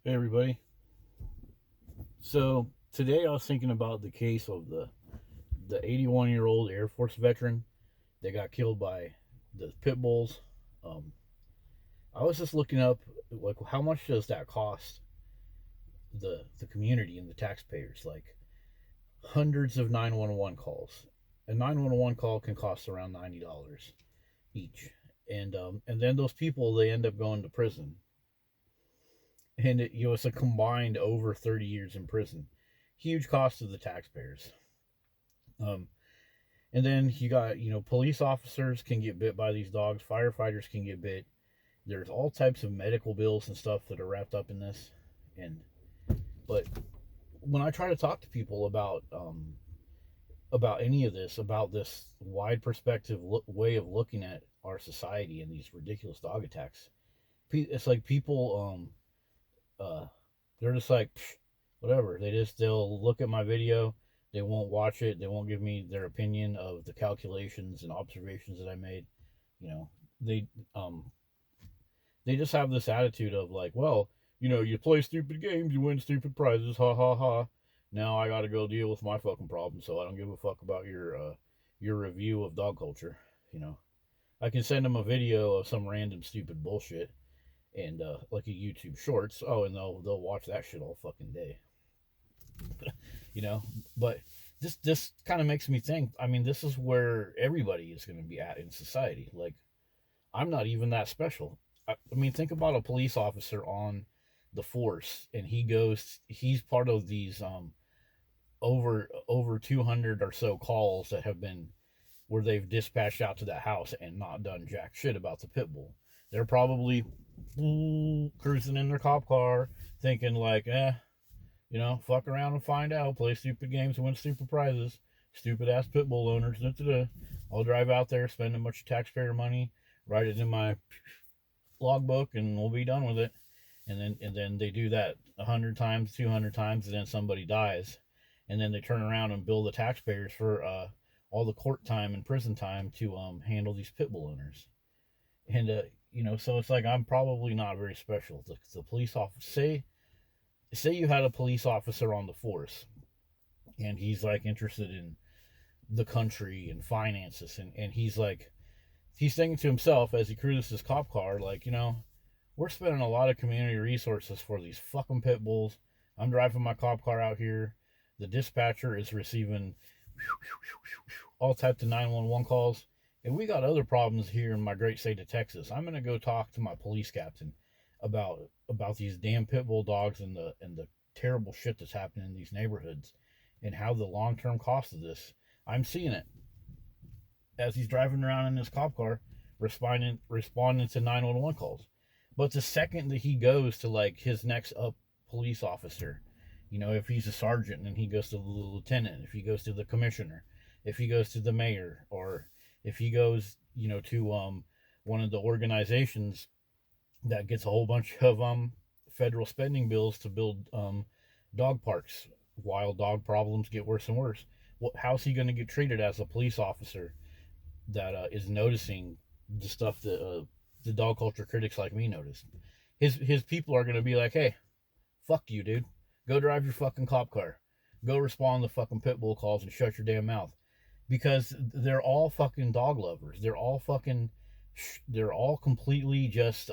Hey everybody. So today I was thinking about the case of the 81-year-old Air Force veteran that got killed by the pit bulls. Um, I was just looking up like how much does that cost the community and the taxpayers? Like hundreds of 911 calls. A 911 call can cost around $90 each, and then those people they end up going to prison, and it's a combined over 30 years in prison. Huge cost to the taxpayers. Um, And then you got, police officers can get bit by these dogs, firefighters can get bit. There's all types of medical bills and stuff that are wrapped up in this. And but when I try to talk to people about any of this, about this wide perspective way of looking at our society and these ridiculous dog attacks, it's like people uh they're just like whatever. They'll look at my video, they won't watch it, they won't give me their opinion of the calculations and observations that I made. You know, they um they just have this attitude of like, well, you play stupid games, you win stupid prizes, ha ha ha. Now I got to go deal with my fucking problem, so I don't give a fuck about your review of dog culture. You know, I can send them a video of some random stupid bullshit and like a YouTube Shorts. Oh, and they'll watch that shit all fucking day. you know. But this kind of makes me think. I mean, this is where everybody is going to be at in society. Like, I'm not even that special. I mean, think about a police officer on the force, and he's part of these over 200 or so calls that have been where they've dispatched out to that house and not done jack shit about the pit bull. They're probably cruising in their cop car thinking like, fuck around and find out, play stupid games, win stupid prizes, stupid ass pit bull owners. Da-da-da. I'll drive out there, spend a bunch of taxpayer money, write it in my logbook, and we'll be done with it. And then they do that 100 times, 200 times, and then somebody dies, and then they turn around and bill the taxpayers for all the court time and prison time to handle these pit bull owners. And so it's like I'm probably not very special. The police officer say you had a police officer on the force and he's like interested in the country and finances, and he's thinking to himself as he cruises his cop car like, we're spending a lot of community resources for these fucking pit bulls. I'm driving my cop car out here, the dispatcher is receiving all types of 911 calls, and we got other problems here in my great state of Texas. I'm gonna go talk to my police captain about these damn pit bull dogs and the terrible shit that's happening in these neighborhoods and how the long term cost of this. I'm seeing it as he's driving around in his cop car, responding to 911 calls. But the second that he goes to like his next up police officer, if he's a sergeant and he goes to the lieutenant, if he goes to the commissioner, if he goes to the mayor, or if he goes, to one of the organizations that gets a whole bunch of federal spending bills to build dog parks, while dog problems get worse and worse. How's he going to get treated as a police officer that is noticing the stuff that the dog culture critics like me noticed? His people are going to be like, hey, fuck you, dude. Go drive your fucking cop car. Go respond to fucking pit bull calls and shut your damn mouth. Because they're all fucking dog lovers. They're all completely just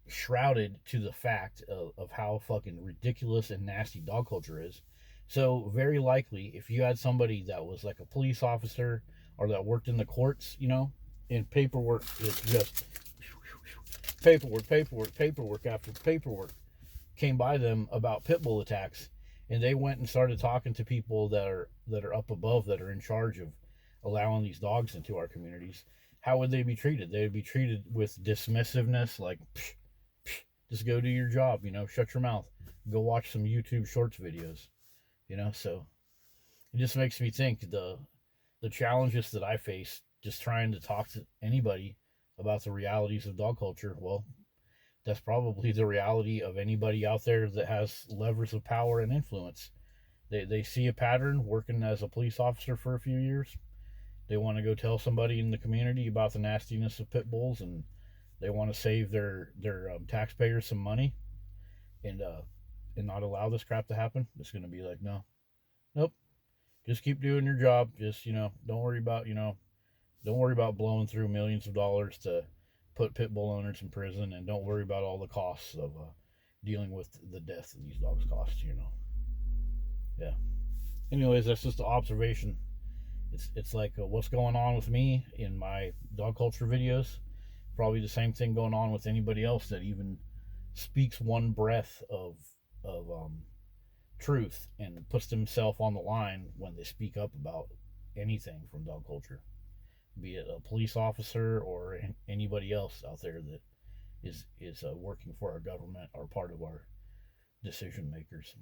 shrouded to the fact of how fucking ridiculous and nasty dog culture is. So very likely, if you had somebody that was like a police officer or that worked in the courts, and paperwork is just paperwork after paperwork came by them about pit bull attacks, and they went and started talking to people that are up above, that are in charge of allowing these dogs into our communities, how would they be treated? They would be treated with dismissiveness, like, psh, psh, just go do your job, shut your mouth, go watch some YouTube Shorts videos, So it just makes me think the challenges that I face just trying to talk to anybody about the realities of dog culture. Well, that's probably the reality of anybody out there that has levers of power and influence. They see a pattern working as a police officer for a few years. They want to go tell somebody in the community about the nastiness of pit bulls, and they want to save their taxpayers some money. and not allow this crap to happen. It's going to be like, no, nope, just keep doing your job. Just, don't worry about, don't worry about blowing through millions of dollars to put pit bull owners in prison, and don't worry about all the costs of dealing with the death that these dogs cost. Yeah. Anyways, that's just an observation. It's like what's going on with me in my dog culture videos. Probably the same thing going on with anybody else that even speaks one breath of truth and puts themselves on the line when they speak up about anything from dog culture, be it a police officer or anybody else out there that is working for our government or part of our decision makers.